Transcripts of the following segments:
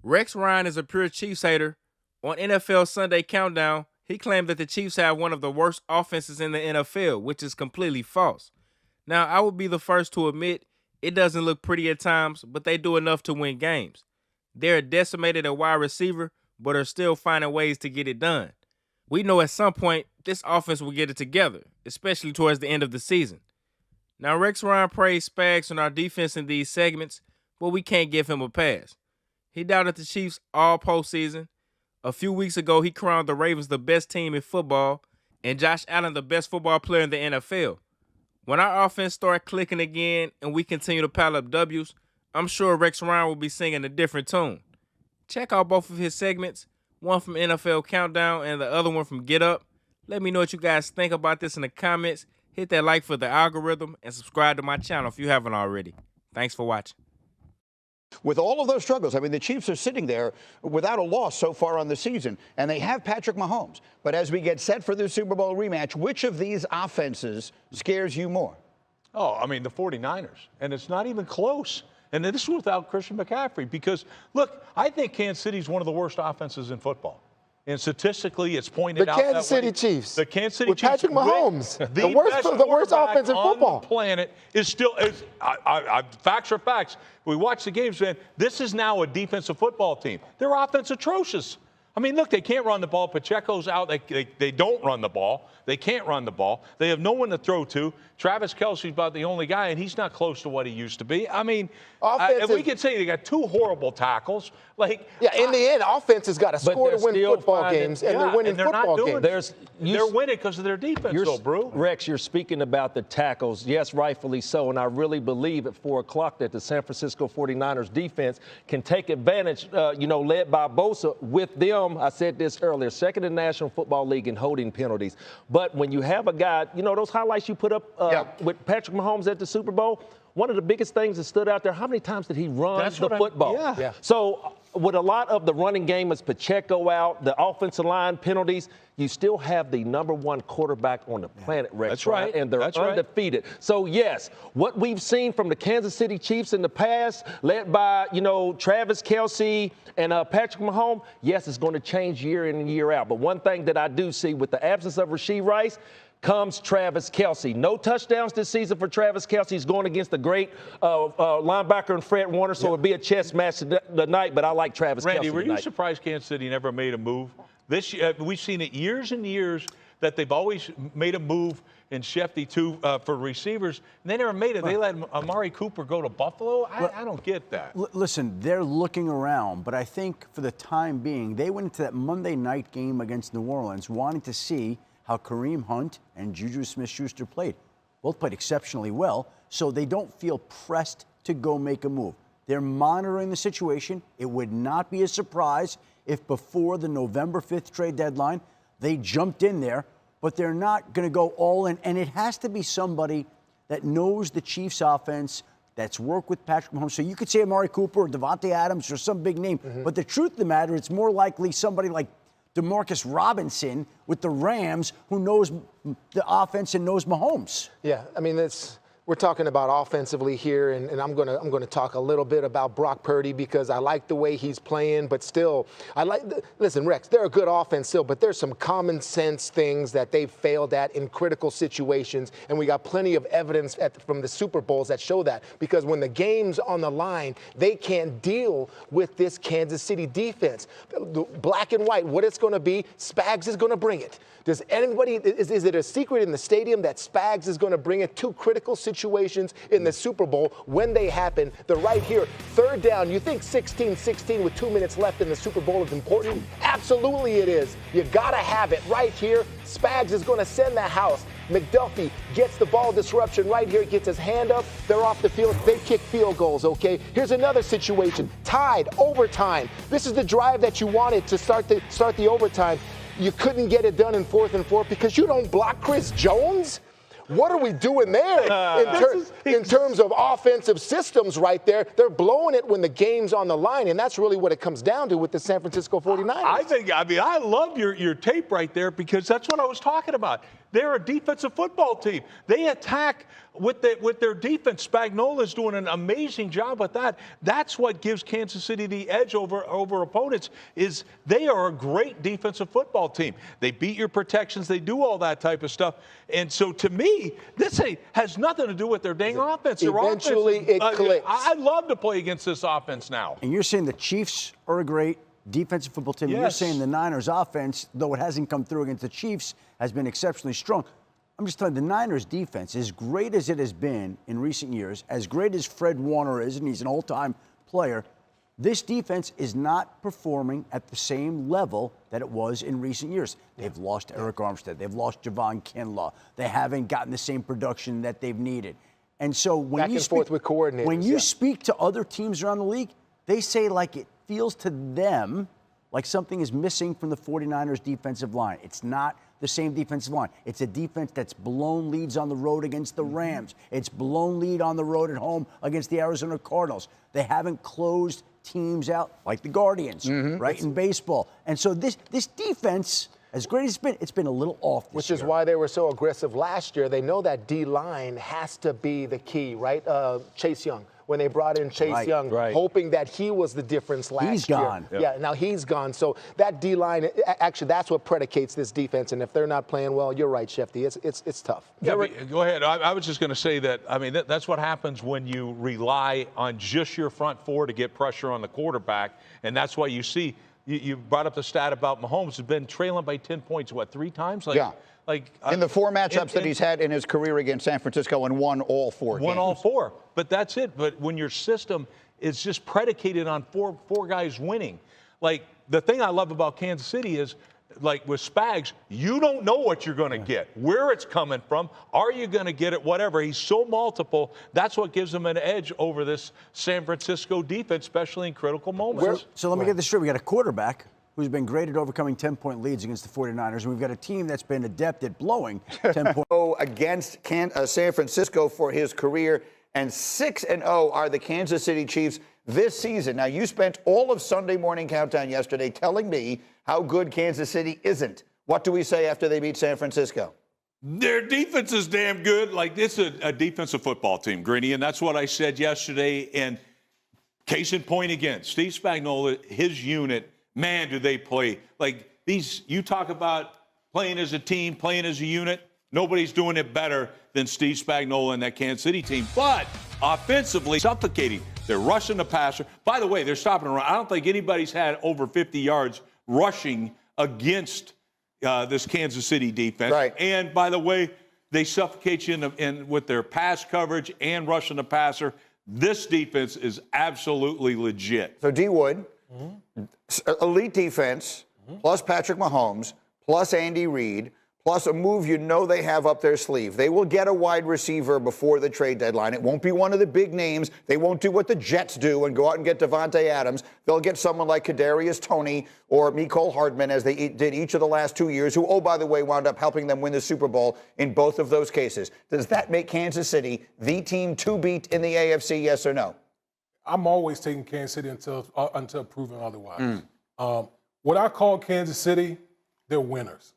Rex Ryan is a pure Chiefs hater. On NFL Sunday Countdown, he claimed that the Chiefs have one of the worst offenses in the NFL, which is completely false. Now, I would be the first to admit it doesn't look pretty at times, but they do enough to win games. They're decimated at wide receiver, but are still finding ways to get it done. We know at some point this offense will get it together, especially towards the end of the season. Now, Rex Ryan praised Spags on our defense in these segments, but we can't give him a pass. He doubted the Chiefs all postseason. A few weeks ago, he crowned the Ravens the best team in football and Josh Allen the best football player in the NFL. When our offense starts clicking again and we continue to pile up W's, I'm sure Rex Ryan will be singing a different tune. Check out both of his segments, one from NFL Countdown and the other one from Get Up. Let me know what you guys think about this in the comments. Hit that like for the algorithm and subscribe to my channel if you haven't already. Thanks for watching. With all of those struggles, I mean, the Chiefs are sitting there without a loss so far on the season, and they have Patrick Mahomes. But as we get set for the Super Bowl rematch, which of these offenses scares you more? Oh, I mean, the 49ers. And it's not even close. And this is without Christian McCaffrey because, look, I think Kansas City is one of the worst offenses in football. And statistically, it's pointed out that way. The Kansas City Chiefs. The Kansas City with Chiefs. Patrick Mahomes. The worst offense in football. On the planet is still, facts are facts. We watch the games, man. This is now a defensive football team. Their offense atrocious. I mean, look, they can't run the ball. Pacheco's out. They don't run the ball. They can't run the ball. They have no one to throw to. Travis Kelce's about the only guy, and he's not close to what he used to be. I mean, if we could say they got two horrible tackles. In the end, offense has got to score to win football games, and they're winning football games. They're winning because of their defense, though, Brew. Rex, you're speaking about the tackles. Yes, rightfully so, and I really believe at 4 o'clock that the San Francisco 49ers defense can take advantage, led by Bosa with them. I said this earlier, second in the National Football League in holding penalties. But when you have a guy, those highlights you put up with Patrick Mahomes at the Super Bowl, one of the biggest things that stood out there, how many times did he run the football? Yeah. So with a lot of the running game as Pacheco out, the offensive line penalties, you still have the #1 quarterback on the planet, Rex. That's right. And they're undefeated. So, yes, what we've seen from the Kansas City Chiefs in the past, led by, Travis Kelce and Patrick Mahomes, yes, it's going to change year in and year out. But one thing that I do see with the absence of Rashee Rice comes Travis Kelce. No touchdowns this season for Travis Kelce. He's going against the great linebacker and Fred Warner, so it'll be a chess match tonight, but I like Travis Kelce Randy, were you tonight. surprised Kansas City never made a move? This year, we've seen it years and years that they've always made a move in Shefty, too, for receivers. And they never made it. They let Amari Cooper go to Buffalo. I don't get that. Listen, they're looking around, but I think for the time being, they went into that Monday night game against New Orleans wanting to see how Kareem Hunt and Juju Smith-Schuster played. Both played exceptionally well, so they don't feel pressed to go make a move. They're monitoring the situation. It would not be a surprise if before the November 5th trade deadline, they jumped in there, but they're not going to go all in. And it has to be somebody that knows the Chiefs offense, that's worked with Patrick Mahomes. So you could say Amari Cooper or Devontae Adams or some big name. But the truth of the matter, it's more likely somebody like DeMarcus Robinson with the Rams who knows the offense and knows Mahomes. Yeah, I mean, we're talking about offensively here, and I'm gonna talk a little bit about Brock Purdy because I like the way he's playing, but still, listen, Rex, they're a good offense still, but there's some common sense things that they've failed at in critical situations, and we got plenty of evidence from the Super Bowls that show that, because when the game's on the line, they can't deal with this Kansas City defense. The black and white, what it's gonna be, Spags is gonna bring it. Does anybody, is it a secret in the stadium that Spags is going to bring it to critical situations in the Super Bowl when they happen? They're right here. 3rd down. You think 16-16 with 2 minutes left in the Super Bowl is important? Absolutely it is. You got to have it right here. Spags is going to send the house. McDuffie gets the ball disruption right here, gets his hand up. They're off the field. They kick field goals, okay? Here's another situation. Tied, overtime. This is the drive that you wanted to start the overtime. You couldn't get it done in 4th and 4 because you don't block Chris Jones? What are we doing there in terms of offensive systems right there? They're blowing it when the game's on the line, and that's really what it comes down to with the San Francisco 49ers. I love your tape right there because that's what I was talking about. They're a defensive football team. They attack with their defense. Spagnola's doing an amazing job with that. That's what gives Kansas City the edge over opponents, is they are a great defensive football team. They beat your protections. They do all that type of stuff. And so to me, this has nothing to do with their dang offense. Eventually it clicks. I love to play against this offense now. And you're saying the Chiefs are a great defensive football team. Yes. You're saying the Niners offense, though it hasn't come through against the Chiefs, has been exceptionally strong. I'm just telling you, the Niners defense, as great as it has been in recent years, as great as Fred Warner is, and he's an all-time player, this defense is not performing at the same level that it was in recent years. They've lost Eric Armstead. They've lost Javon Kinlaw. They haven't gotten the same production that they've needed. And so when you speak, with coordinators, when you speak to other teams around the league, they say like it feels to them like something is missing from the 49ers defensive line. It's not the same defensive line. It's a defense that's blown leads on the road against the Rams. It's blown lead on the road at home against the Arizona Cardinals. They haven't closed teams out like the Guardians, right, in baseball. And so this defense, as great as it's been a little off this Which year. is why they were so aggressive last year. They know that D-line has to be the key, right? Chase Young. When they brought in Chase Young, hoping that he was the difference last year. He's gone. Yep. Yeah, now he's gone. So that D-line, actually, that's what predicates this defense. And if they're not playing well, you're right, Shefty. It's tough. Yeah, go ahead. I was just going to say that, I mean, that's what happens when you rely on just your front four to get pressure on the quarterback. And that's why you see, you brought up the stat about Mahomes has been trailing by 10 points, what, 3 times? Yeah. In the 4 matchups that he's had in his career against San Francisco and won all 4 games. Won all 4. But that's it. But when your system is just predicated on four guys winning, like the thing I love about Kansas City is, like with Spags, you don't know what you're going to get, where it's coming from. Are you going to get it? Whatever. He's so multiple. That's what gives him an edge over this San Francisco defense, especially in critical moments. So let me get this straight. We got a quarterback who's been great at overcoming 10-point leads against the 49ers. And we've got a team that's been adept at blowing 10 points. Against San Francisco for his career, and 6-0 are the Kansas City Chiefs this season. Now, you spent all of Sunday Morning Countdown yesterday telling me how good Kansas City isn't. What do we say after they beat San Francisco? Their defense is damn good. Like, it's a defensive football team, Greeny, and that's what I said yesterday. And case in point again, Steve Spagnuolo, his unit, man, do they play. Like, you talk about playing as a team, playing as a unit. Nobody's doing it better than Steve Spagnuolo and that Kansas City team. But offensively, suffocating. They're rushing the passer. By the way, they're stopping around. I don't think anybody's had over 50 yards rushing against this Kansas City defense. Right. And, by the way, they suffocate you with their pass coverage and rushing the passer. This defense is absolutely legit. So, D. Wood, elite defense, plus Patrick Mahomes, plus Andy Reid, plus a move you know they have up their sleeve. They will get a wide receiver before the trade deadline. It won't be one of the big names. They won't do what the Jets do and go out and get Devontae Adams. They'll get someone like Kadarius Toney or Mecole Hardman, as they did each of the last 2 years, who, oh, by the way, wound up helping them win the Super Bowl in both of those cases. Does that make Kansas City the team to beat in the AFC, yes or no? I'm always taking Kansas City until proven otherwise. What I call Kansas City, they're winners.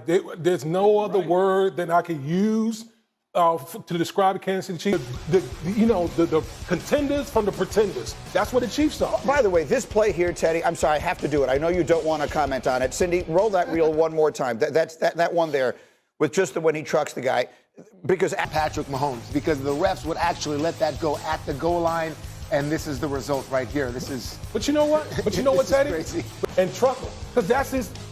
There's no other word that I can use to describe the Kansas City Chiefs. The contenders from the pretenders. That's what the Chiefs are. By the way, this play here, Teddy, I'm sorry, I have to do it. I know you don't want to comment on it. Cindy, roll that reel one more time. That one there with just when he trucks the guy. Because Patrick Mahomes, because the refs would actually let that go at the goal line, and this is the result right here. But you know what? Teddy? Crazy. And truckle, because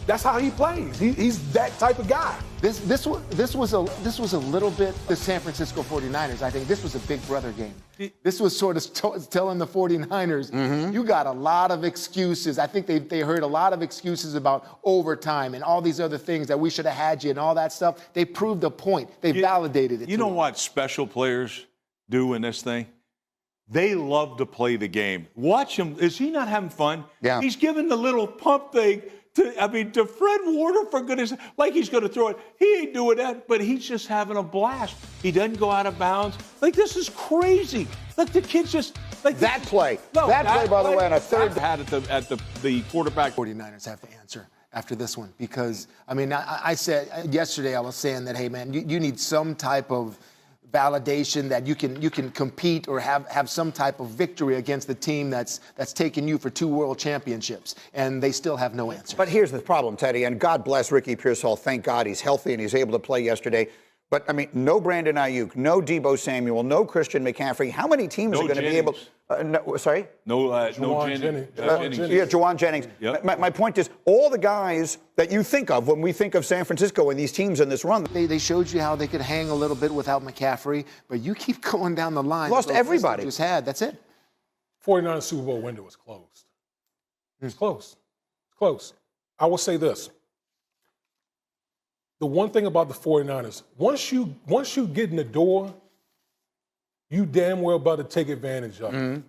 that's how he plays. He's that type of guy. This was a little bit the San Francisco 49ers. I think this was a big brother game. This was sort of telling the 49ers, you got a lot of excuses. I think they heard a lot of excuses about overtime and all these other things that we should have had you and all that stuff. They proved a point. They validated it. You know what special players do in this thing? They love to play the game. Watch him. Is he not having fun? Yeah. He's giving the little pump thing to Fred Warner, for goodness sake, like he's going to throw it. He ain't doing that, but he's just having a blast. He doesn't go out of bounds. Like, this is crazy. Like, the kid's just like that play. That play, by the way, on a third. Had at the quarterback. 49ers have to answer. after this one? Because, I mean, I said yesterday, I was saying that, hey, man, you need some type of validation that you can compete or have some type of victory against the team that's taken you for 2 world championships, and they still have no answer. But here's the problem, Teddy, and God bless Ricky Pearsall. Thank God he's healthy and he's able to play yesterday. But, I mean, no Brandon Ayuk, no Debo Samuel, no Christian McCaffrey. How many teams are going to be able sorry? No Jennings. Yeah, Juwan Jennings. Yep. My point is, all the guys that you think of when we think of San Francisco and these teams in this run. They showed you how they could hang a little bit without McCaffrey, but you keep going down the line. Lost everybody. Just had. That's it. 49ers Super Bowl window is closed. It's close. It's close. I will say this. The one thing about the 49ers, once you get in the door, you damn well about to take advantage of it.